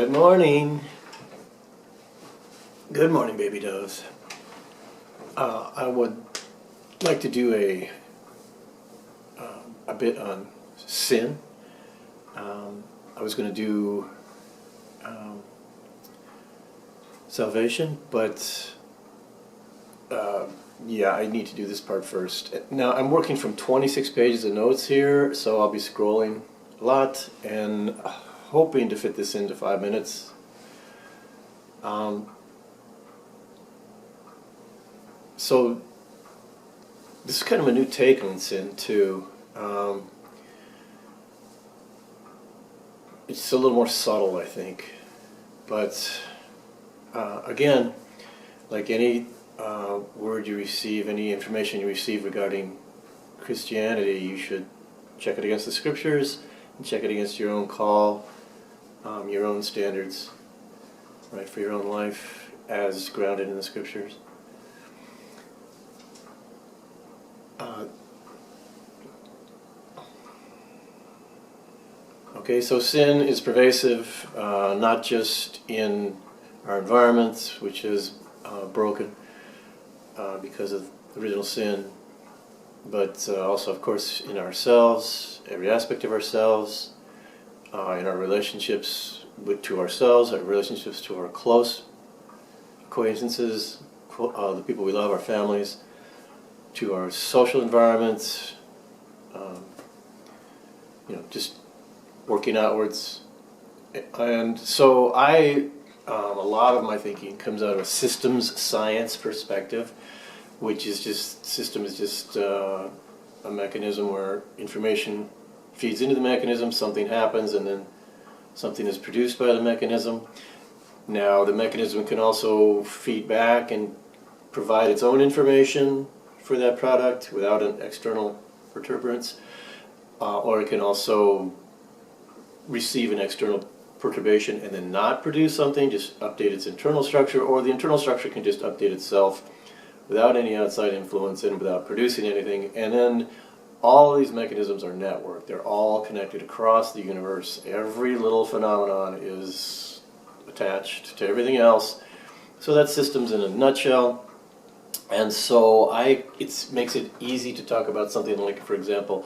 Good morning. Good morning, baby doves. I would like to do a bit on sin. I was going to do salvation, but yeah, I need to do this part first. Now, I'm working from 26 pages of notes here, so I'll be scrolling a lot and hoping to fit this into 5 minutes. So this is kind of a new take on sin too. It's a little more subtle, I think, but again, like any word you receive, any information you receive regarding Christianity, you should check it against the scriptures and check it against your own call, your own standards, right, for your own life as grounded in the scriptures. Okay, so sin is pervasive, not just in our environment, which is broken because of original sin, but also, of course, in ourselves, every aspect of ourselves, in our relationships to ourselves, our relationships to our close acquaintances, the people we love, our families, to our social environment, just working outwards. And so a lot of my thinking comes out of a systems science perspective, which is just, system is just a mechanism where information feeds into the mechanism, something happens, and then something is produced by the mechanism. Now, the mechanism can also feed back and provide its own information for that product without an external perturbance, or it can also receive an external perturbation and then not produce something, just update its internal structure, or the internal structure can just update itself without any outside influence and without producing anything. And then all these mechanisms are networked. They're all connected across the universe. Every little phenomenon is attached to everything else. So that's systems in a nutshell. And so it makes it easy to talk about something like, for example,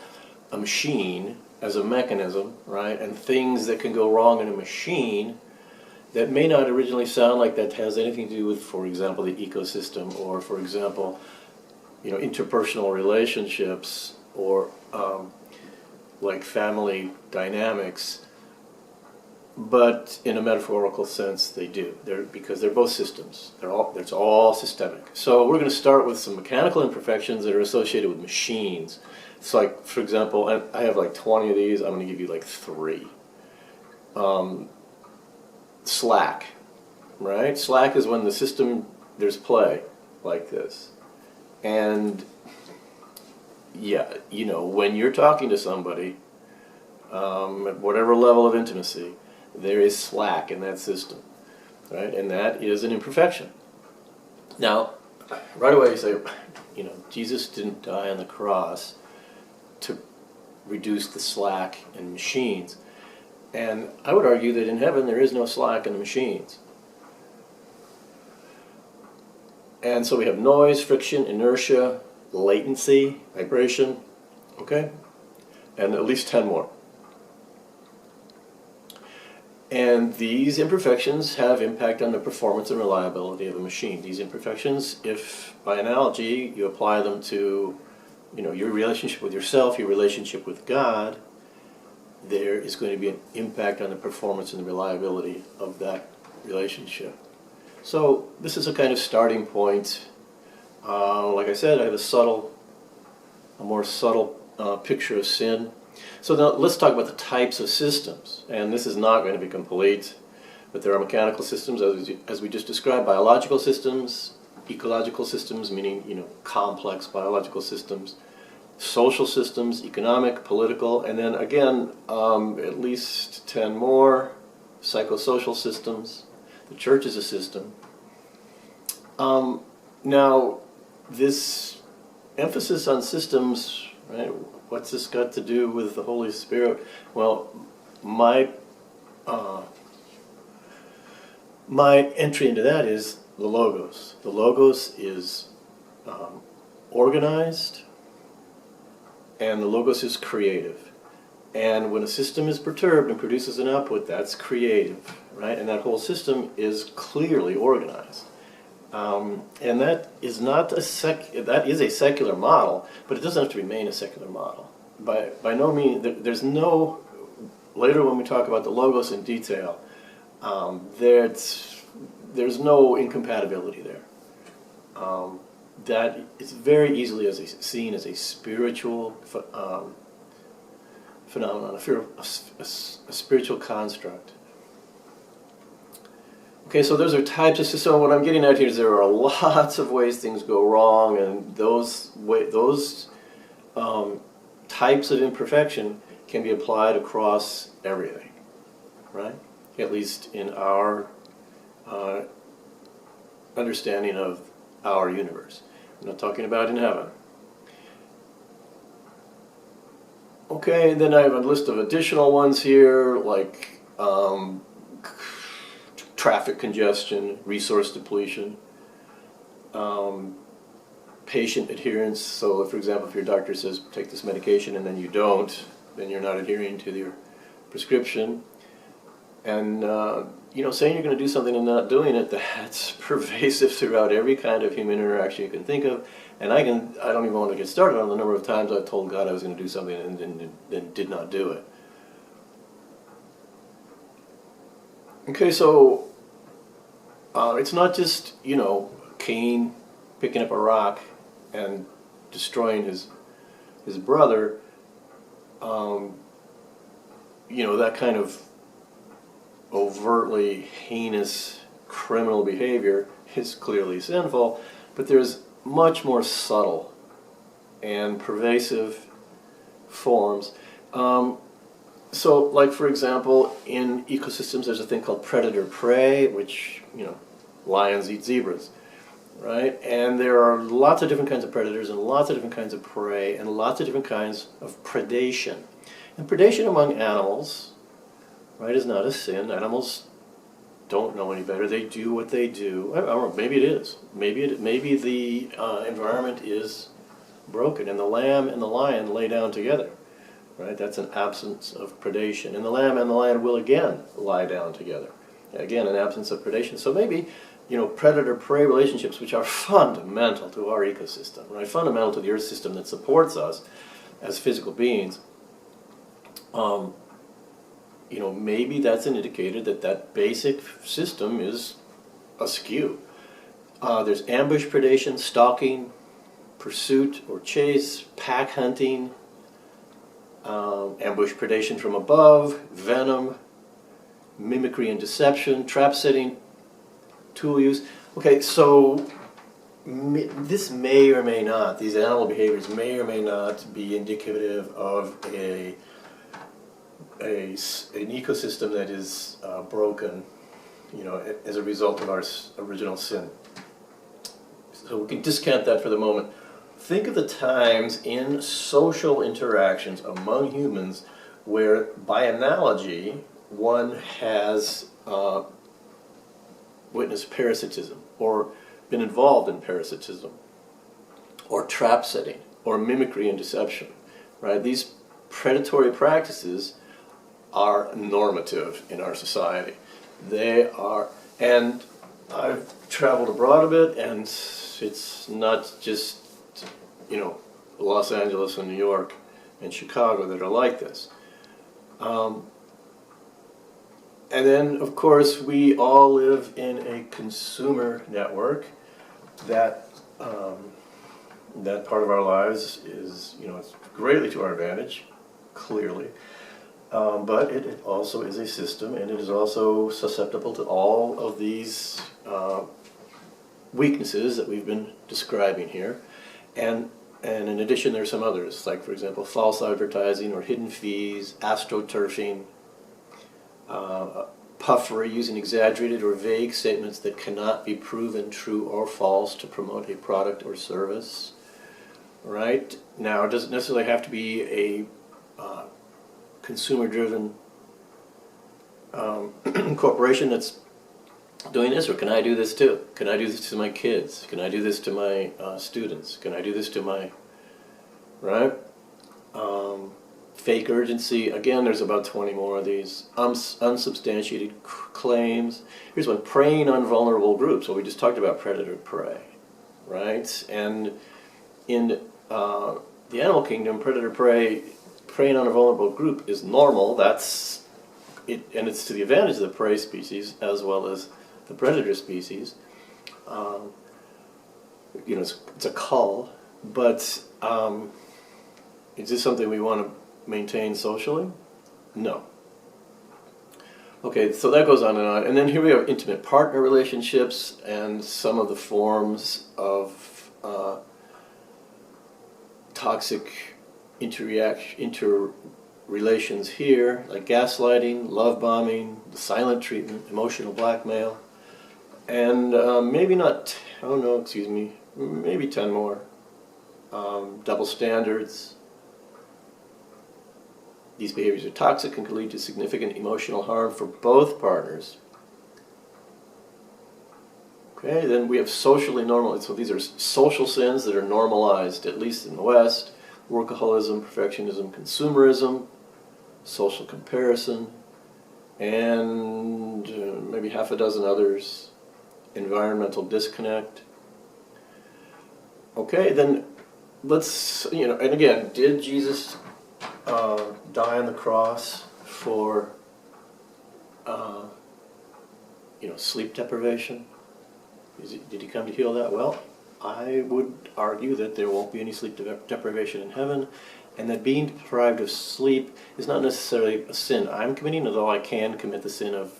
a machine as a mechanism, right? And things that can go wrong in a machine that may not originally sound like that has anything to do with, for example, the ecosystem, or, for example, interpersonal relationships, or like family dynamics. But in a metaphorical sense, they do. Because they're both systems. It's all systemic. So we're going to start with some mechanical imperfections that are associated with machines. It's like, for example, I have like 20 of these. I'm going to give you like 3. Slack, right? Slack is when the system, there's play like this. And yeah, when you're talking to somebody, at whatever level of intimacy, there is slack in that system, right? And that is an imperfection. Now, right away you say, Jesus didn't die on the cross to reduce the slack in machines. And I would argue that in heaven there is no slack in the machines. And so we have noise, friction, inertia, latency, vibration, okay? And at least 10 more. And these imperfections have impact on the performance and reliability of a machine. These imperfections, if by analogy you apply them to your relationship with yourself, your relationship with God, there is going to be an impact on the performance and the reliability of that relationship. So this is a kind of starting point. Like I said, I have a more subtle picture of sin. So now let's talk about the types of systems. And this is not going to be complete, but there are mechanical systems, as we just described, biological systems, ecological systems, meaning complex biological systems, social systems, economic, political, and then again, at least 10 more, psychosocial systems. The church is a system. Now, this emphasis on systems, right? What's this got to do with the Holy Spirit? Well, my my entry into that is the logos. The logos is organized, and the logos is creative. And when a system is perturbed and produces an output, that's creative, right? And that whole system is clearly organized. And that is not that is a secular model, but it doesn't have to remain a secular model. By no means, there's no, later when we talk about the logos in detail, there's no incompatibility there. That is very easily seen as a spiritual phenomenon, a spiritual construct. Okay, so those are types of systems. So what I'm getting at here is there are lots of ways things go wrong, and those types of imperfection can be applied across everything, right? At least in our understanding of our universe. I'm not talking about in heaven. Okay, and then I have a list of additional ones here, like traffic congestion, resource depletion, patient adherence. So, for example, if your doctor says take this medication and then you don't, then you're not adhering to your prescription. And saying you're going to do something and not doing it, that's pervasive throughout every kind of human interaction you can think of. And I don't even want to get started on the number of times I've told God I was going to do something and then did not do it. Okay, so it's not just, Cain picking up a rock and destroying his brother. That kind of overtly heinous criminal behavior is clearly sinful, but there's much more subtle and pervasive forms. So, like, for example, in ecosystems, there's a thing called predator-prey, which, lions eat zebras, right? And there are lots of different kinds of predators and lots of different kinds of prey and lots of different kinds of predation. And predation among animals, right, is not a sin. Animals don't know any better. They do what they do. I don't know, maybe it is. Maybe the environment is broken, and the lamb and the lion lay down together. Right? That's an absence of predation. And the lamb and the lion will again lie down together. Again, an absence of predation. So maybe, predator-prey relationships, which are fundamental to our ecosystem, right? Fundamental to the earth system that supports us as physical beings, maybe that's an indicator that basic system is askew. There's ambush predation, stalking, pursuit or chase, pack hunting, ambush predation from above, venom, mimicry and deception, trap setting, tool use. Okay, so this may or may not, these animal behaviors may or may not be indicative of an ecosystem that is broken, as a result of our original sin. So we can discount that for the moment. Think of the times in social interactions among humans where, by analogy, one has witnessed parasitism, or been involved in parasitism, or trap setting, or mimicry and deception, right? These predatory practices are normative in our society. They are, and I've traveled abroad a bit, and it's not just, Los Angeles and New York and Chicago that are like this. And then, of course, we all live in a consumer network that that part of our lives is, it's greatly to our advantage, clearly. But it also is a system, and it is also susceptible to all of these weaknesses that we've been describing here. And in addition, there are some others, like, for example, false advertising or hidden fees, astroturfing, puffery, using exaggerated or vague statements that cannot be proven true or false to promote a product or service. Right? Now, it doesn't necessarily have to be a consumer-driven corporation that's doing this, or can I do this too? Can I do this to my kids? Can I do this to my students? Can I do this to my, right? Fake urgency. Again, there's about 20 more of these. Unsubstantiated claims. Here's one, preying on vulnerable groups. Well, we just talked about predator-prey, right? And in the animal kingdom, predator-prey, preying on a vulnerable group is normal. That's it, and it's to the advantage of the prey species as well as the predator species. It's a cull, but is this something we want to maintain socially? No. Okay, so that goes on. And then here we have intimate partner relationships and some of the forms of toxic interrelations here, like gaslighting, love bombing, the silent treatment, emotional blackmail, and maybe 10 more. Double standards. These behaviors are toxic and can lead to significant emotional harm for both partners. Okay, then we have socially normal. So these are social sins that are normalized, at least in the West. Workaholism, perfectionism, consumerism, social comparison, and maybe half a dozen others. Environmental disconnect. Okay, then let's, and again, did Jesus die on the cross for, sleep deprivation? Did he come to heal that? Well, I would argue that there won't be any sleep deprivation in heaven, and that being deprived of sleep is not necessarily a sin I'm committing, although I can commit the sin of,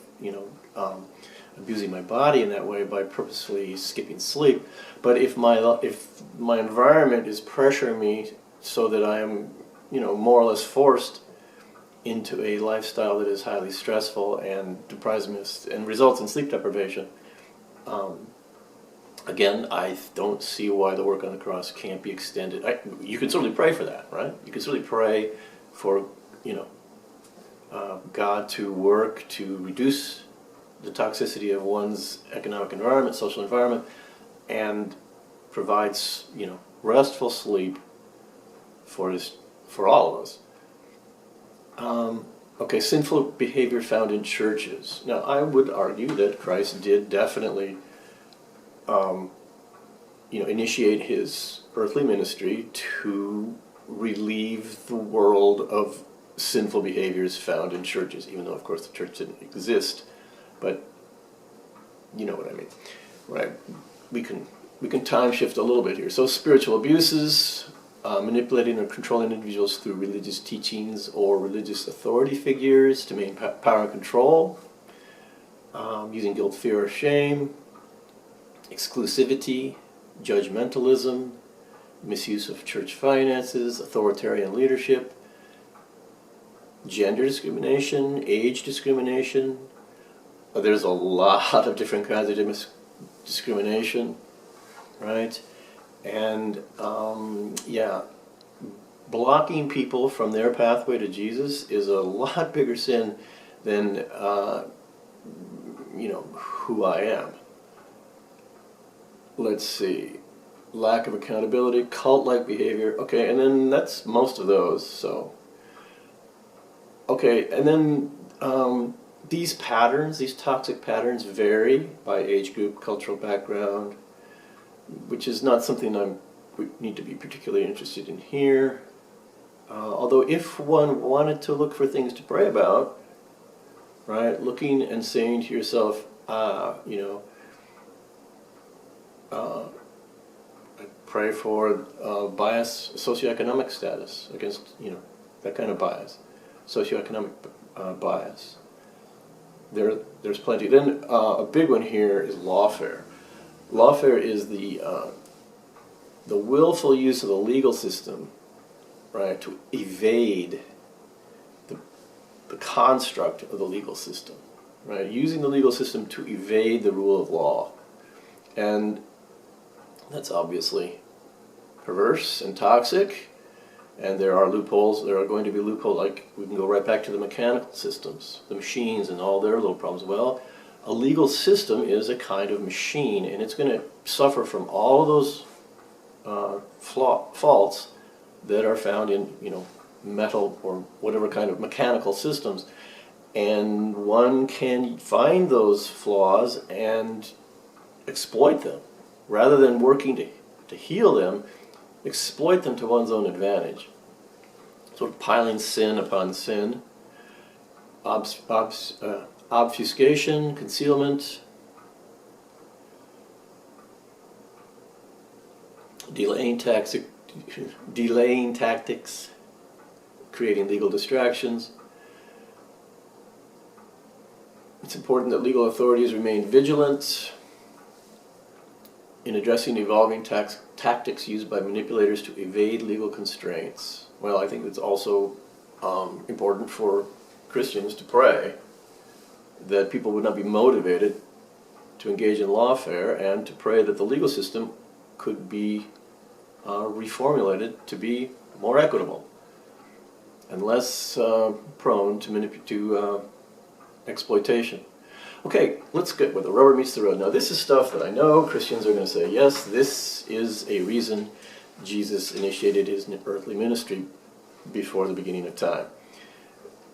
abusing my body in that way by purposefully skipping sleep. But if my environment is pressuring me so that I am, more or less forced into a lifestyle that is highly stressful and deprives me and results in sleep deprivation, again, I don't see why the work on the cross can't be extended. You can certainly pray for that, right? You can certainly pray for, God to work to reduce the toxicity of one's economic environment, social environment, and provides, restful sleep for all of us. Okay, sinful behavior found in churches. Now, I would argue that Christ did definitely, initiate his earthly ministry to relieve the world of sinful behaviors found in churches, even though, of course, the church didn't exist. But you know what I mean, right? We can time shift a little bit here. So spiritual abuses, manipulating or controlling individuals through religious teachings or religious authority figures to maintain power and control, using guilt, fear, or shame, exclusivity, judgmentalism, misuse of church finances, authoritarian leadership, gender discrimination, age discrimination. There's a lot of different kinds of discrimination, right? And blocking people from their pathway to Jesus is a lot bigger sin than who I am. Let's see, lack of accountability, cult-like behavior. Okay, and then that's most of those. So, okay, and then these patterns, these toxic patterns, vary by age group, cultural background, which is not something we need to be particularly interested in here. Although if one wanted to look for things to pray about, right, looking and saying to yourself, I pray for bias, socioeconomic status against, that kind of bias, socioeconomic bias. There's plenty. Then a big one here is lawfare. Lawfare is the willful use of the legal system, right, to evade the construct of the legal system, right? Using the legal system to evade the rule of law. And that's obviously perverse and toxic, and there are loopholes. There are going to be loopholes, like we can go right back to the mechanical systems, the machines and all their little problems. Well, A legal system is a kind of machine, and it's going to suffer from all of those faults that are found in, metal or whatever kind of mechanical systems. And one can find those flaws and exploit them. Rather than working to heal them, exploit them to one's own advantage. Sort of piling sin upon sin. Obfuscation, concealment, delaying tactics, creating legal distractions. It's important that legal authorities remain vigilant in addressing evolving tactics used by manipulators to evade legal constraints. Well, I think it's also important for Christians to pray that people would not be motivated to engage in lawfare, and to pray that the legal system could be reformulated to be more equitable and less prone to exploitation. Okay, let's get where the rubber meets the road. Now, this is stuff that I know Christians are going to say, yes, this is a reason Jesus initiated his earthly ministry before the beginning of time.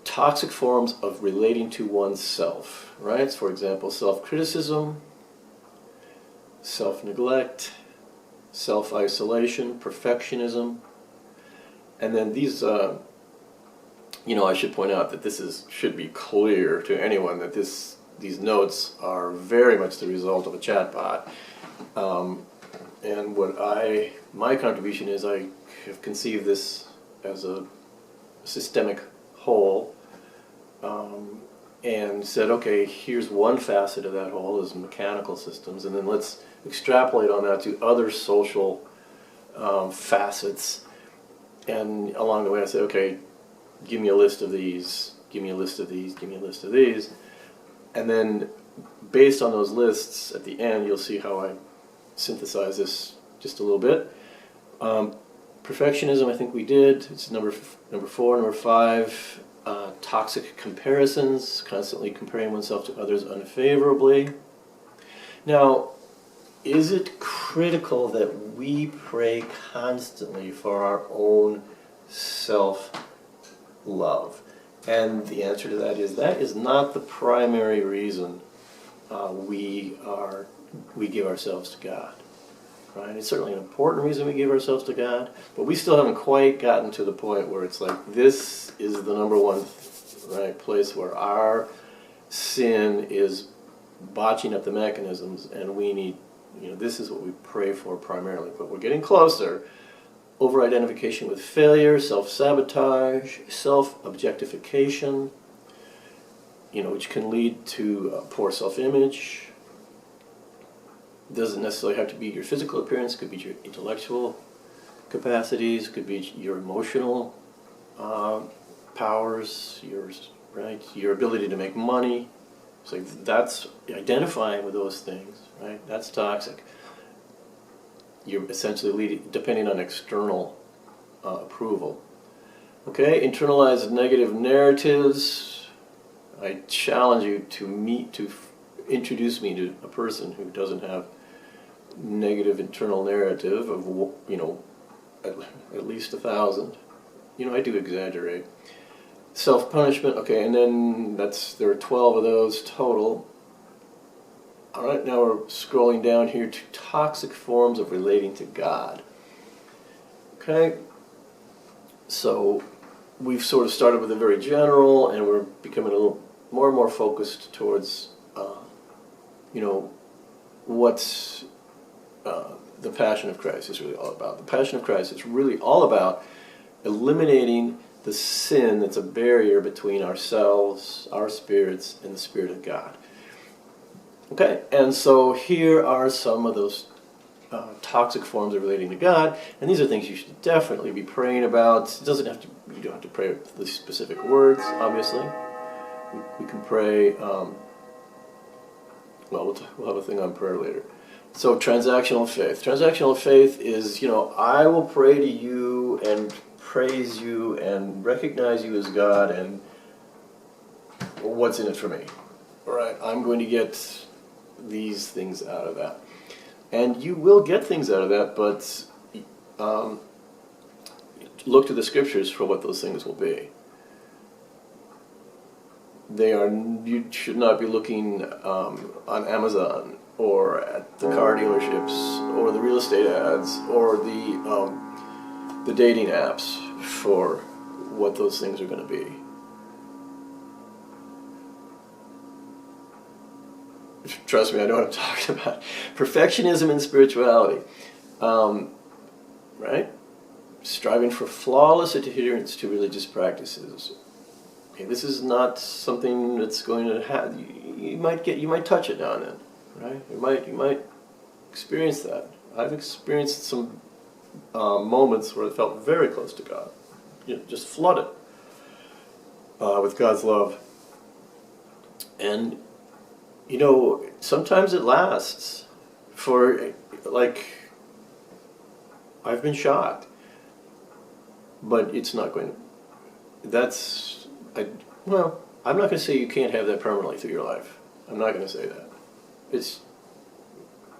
Toxic forms of relating to oneself, right? For example, self-criticism, self-neglect, self-isolation, perfectionism. And then these, I should point out that should be clear to anyone that these notes are very much the result of a chatbot. And my contribution is I have conceived this as a systemic whole, and said, okay, here's one facet of that whole is mechanical systems, and then let's extrapolate on that to other social facets. And along the way I said, okay, give me a list of these, give me a list of these, give me a list of these. And then based on those lists, at the end, you'll see how I synthesize this just a little bit. Perfectionism, I think we did. It's number 4. Number 5, toxic comparisons, constantly comparing oneself to others unfavorably. Now, is it critical that we pray constantly for our own self-love? And the answer to that is not the primary reason we give ourselves to God. Right? It's certainly an important reason we give ourselves to God, but we still haven't quite gotten to the point where it's like this is the number one place where our sin is botching up the mechanisms, and we need, this is what we pray for primarily. But we're getting closer. Over-identification with failure, self-sabotage, self-objectification, which can lead to poor self-image. Doesn't necessarily have to be your physical appearance. Could be your intellectual capacities. Could be your emotional powers. Your ability to make money. So that's identifying with those things, right? That's toxic. You're essentially depending on external approval. Okay, internalized negative narratives. I challenge you to introduce me to a person who doesn't have negative internal narrative of at least 1,000. I do exaggerate. Self-punishment. Okay, and then there are 12 of those total. All right, now we're scrolling down here to toxic forms of relating to God. Okay, so we've sort of started with a very general, and we're becoming a little more and more focused towards, what's the Passion of Christ is really all about. The Passion of Christ is really all about eliminating the sin that's a barrier between ourselves, our spirits, and the Spirit of God. Okay, and so here are some of those toxic forms of relating to God, and these are things you should definitely be praying about. You don't have to pray with the specific words, obviously. We can pray, we'll have a thing on prayer later. So transactional faith. Transactional faith is, I will pray to you and praise you and recognize you as God, and what's in it for me? all right, I'm going to get these things out of that. And you will get things out of that, but look to the scriptures for what those things will be. You should not be looking on Amazon or at the car dealerships or the real estate ads or the dating apps for what those things are going to be. Trust me, I know what I'm talking about. Perfectionism in spirituality, right? Striving for flawless adherence to religious practices. Okay, this is not something that's going to happen. You might touch it now and then, right? You might experience that. I've experienced some moments where I felt very close to God, just flooded with God's love, and sometimes it lasts for, I've been shocked, but it's not going to, I'm not going to say you can't have that permanently through your life. I'm not going to say that. It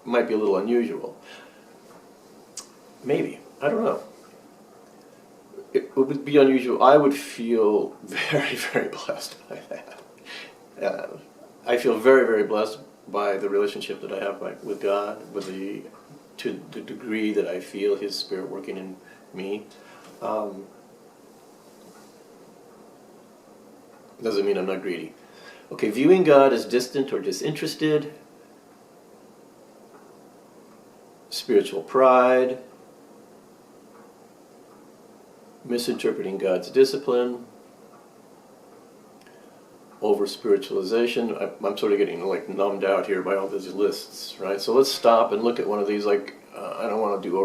might be a little unusual. Maybe. I don't know. It would be unusual. I would feel very, very blessed by that. I feel very, very blessed by the relationship that I have with God, to the degree that I feel His Spirit working in me. Doesn't mean I'm not greedy. Okay, viewing God as distant or disinterested, spiritual pride, misinterpreting God's discipline, over-spiritualization. I'm sort of getting numbed out here by all these lists, right? So let's stop and look at one of these. I don't want to do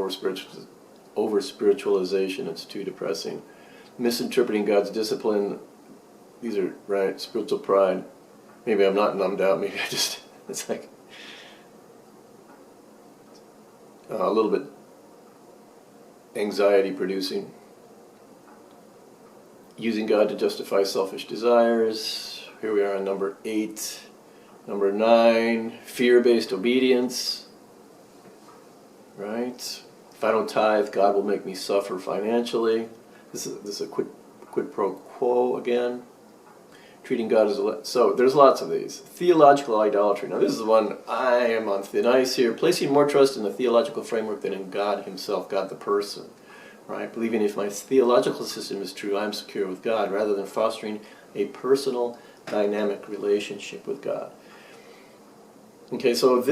over-spiritualization. It's too depressing. Misinterpreting God's discipline. These are, right, spiritual pride. Maybe I'm not numbed out. Maybe it's a little bit anxiety-producing. Using God to justify selfish desires. Here we are on number 8. Number 9, fear-based obedience. Right? If I don't tithe, God will make me suffer financially. This is a quid pro quo again. Treating God as so there's lots of these. Theological idolatry. Now this is the one I am on thin ice here. Placing more trust in the theological framework than in God Himself, God the person. Right? Believing if my theological system is true, I'm secure with God, rather than fostering a personal, dynamic relationship with God. Okay, so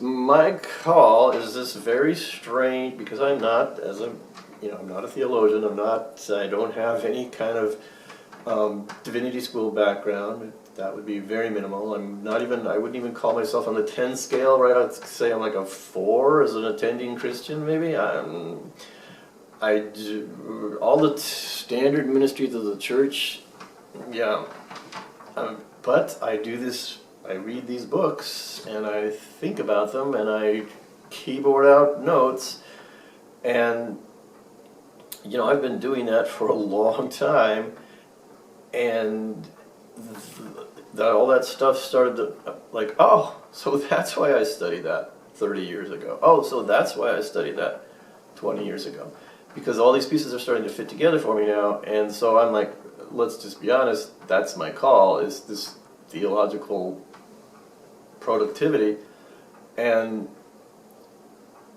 my call is this very strange, because I'm not, I'm not a theologian, I don't have any kind of divinity school background. That would be very minimal. I wouldn't even call myself on the 10 scale, right? I'd say I'm like a 4 as an attending Christian, maybe. I do all the standard ministries of the church, yeah. But I do this, I read these books, and I think about them, and I keyboard out notes, and, I've been doing that for a long time, and all that stuff started to, oh, so that's why I studied that 30 years ago. Oh, so that's why I studied that 20 years ago. Because all these pieces are starting to fit together for me now, and so I'm like, let's just be honest, that's my call, is this theological productivity. And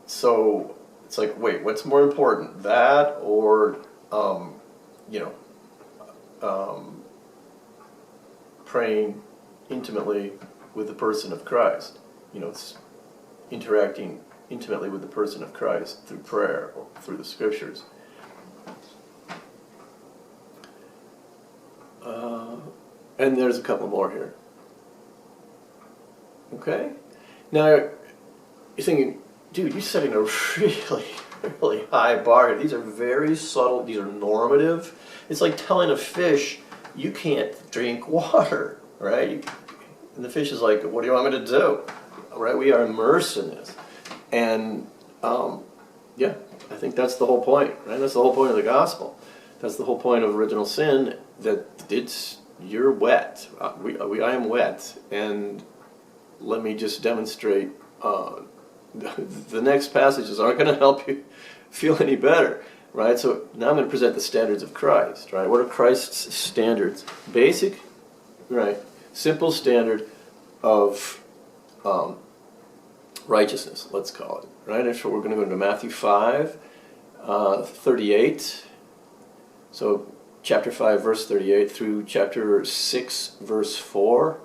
so it's like, wait, what's more important, that or, praying intimately with the person of Christ? It's interacting intimately with the person of Christ through prayer or through the scriptures. And there's a couple more here. Okay? Now, you're thinking, dude, you're setting a really, really high bar here. These are very subtle. These are normative. It's like telling a fish, you can't drink water, right? And the fish is like, what do you want me to do? Right? We are immersed in this. And, I think that's the whole point, right? That's the whole point of the gospel. That's the whole point of original sin, that it's, you're wet. I am wet, and let me just demonstrate. The next passages aren't going to help you feel any better, right? So now I'm going to present the standards of Christ, right? What are Christ's standards? Basic, right? Simple standard of righteousness, let's call it, right? And so we're going to go into Matthew 5, 38. So chapter 5, verse 38 through chapter 6, verse 4.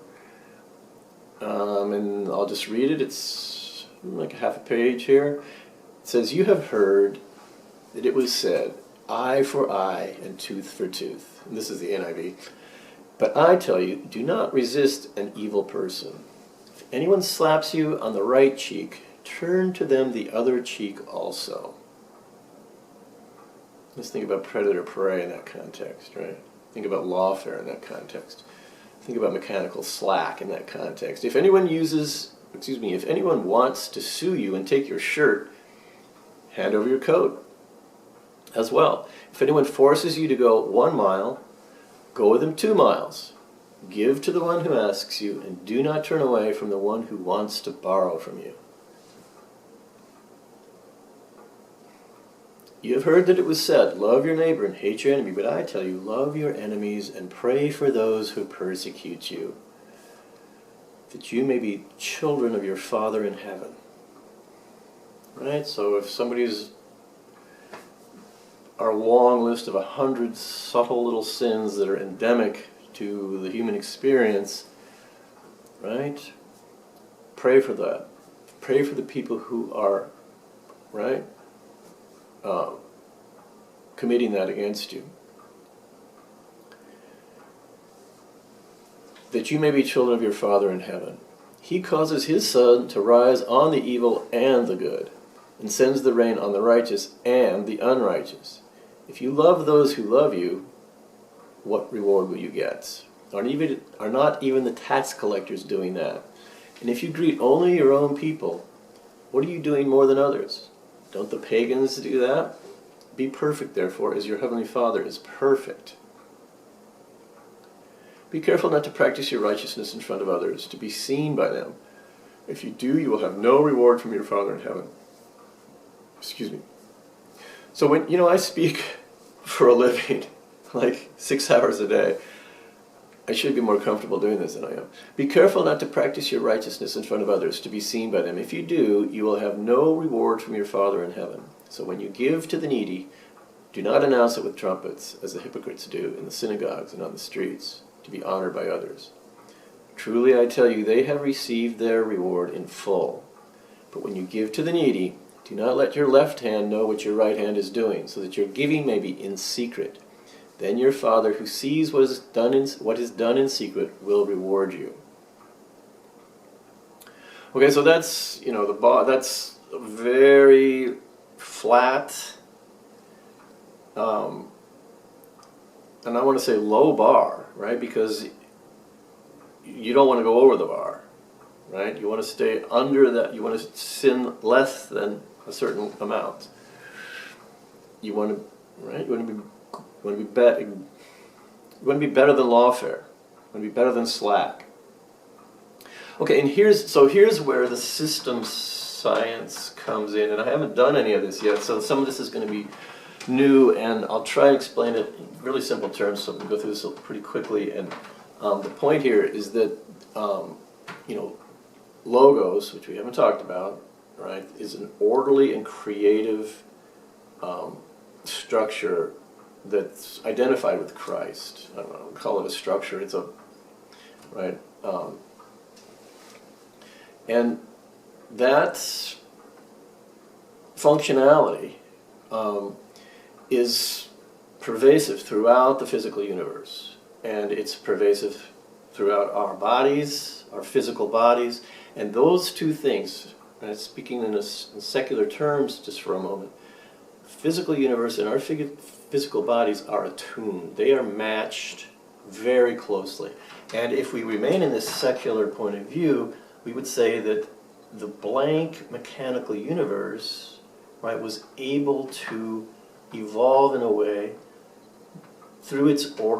And I'll just read it. It's like a half a page here. It says, "You have heard that it was said, eye for eye and tooth for tooth." And this is the NIV. "But I tell you, do not resist an evil person. If anyone slaps you on the right cheek, turn to them the other cheek also." Let's think about predator-prey in that context, right? Think about lawfare in that context. Think about mechanical slack in that context. If anyone wants to sue you and take your shirt, hand over your coat as well. If anyone forces you to go 1 mile, go with him 2 miles. Give to the one who asks you, and do not turn away from the one who wants to borrow from you. "You have heard that it was said, love your neighbor and hate your enemy. But I tell you, love your enemies and pray for those who persecute you, that you may be children of your Father in heaven." Right? So if somebody's our long list of 100 subtle little sins that are endemic to the human experience, right? Pray for that. Pray for the people who are, right, committing that against you. "That you may be children of your Father in heaven. He causes his sun to rise on the evil and the good, and sends the rain on the righteous and the unrighteous. If you love those who love you, what reward will you get? Are not even the tax collectors doing that? And if you greet only your own people, what are you doing more than others? Don't the pagans do that? Be perfect, therefore, as your heavenly Father is perfect. Be careful not to practice your righteousness in front of others, to be seen by them. If you do, you will have no reward from your Father in heaven." Excuse me. So when, I speak for a living, like 6 hours a day, I should be more comfortable doing this than I am. "Be careful not to practice your righteousness in front of others, to be seen by them. If you do, you will have no reward from your Father in heaven. So when you give to the needy, do not announce it with trumpets, as the hypocrites do in the synagogues and on the streets, to be honored by others. Truly I tell you, they have received their reward in full. But when you give to the needy, do not let your left hand know what your right hand is doing, so that your giving may be in secret. Then your Father, who sees what is done in secret, will reward you." Okay, so that's that's a very flat, and I want to say low bar, right? Because you don't want to go over the bar, right? You want to stay under that. You want to sin less than a certain amount. You want to, right? You want to be better than lawfare. You want to be better than slack. Okay, and here's where the systems science comes in, and I haven't done any of this yet, so some of this is going to be new, and I'll try to explain it in really simple terms, so we can go through this pretty quickly. And the point here is that logos, which we haven't talked about, right, is an orderly and creative structure that's identified with Christ. I don't know, call it a structure. It's a right, and that functionality is pervasive throughout the physical universe, and it's pervasive throughout our bodies, our physical bodies, and those two things. And speaking in secular terms, just for a moment, physical universe and our physical bodies are attuned. They are matched very closely. And if we remain in this secular point of view, we would say that the blank mechanical universe, right, was able to evolve in a way through its order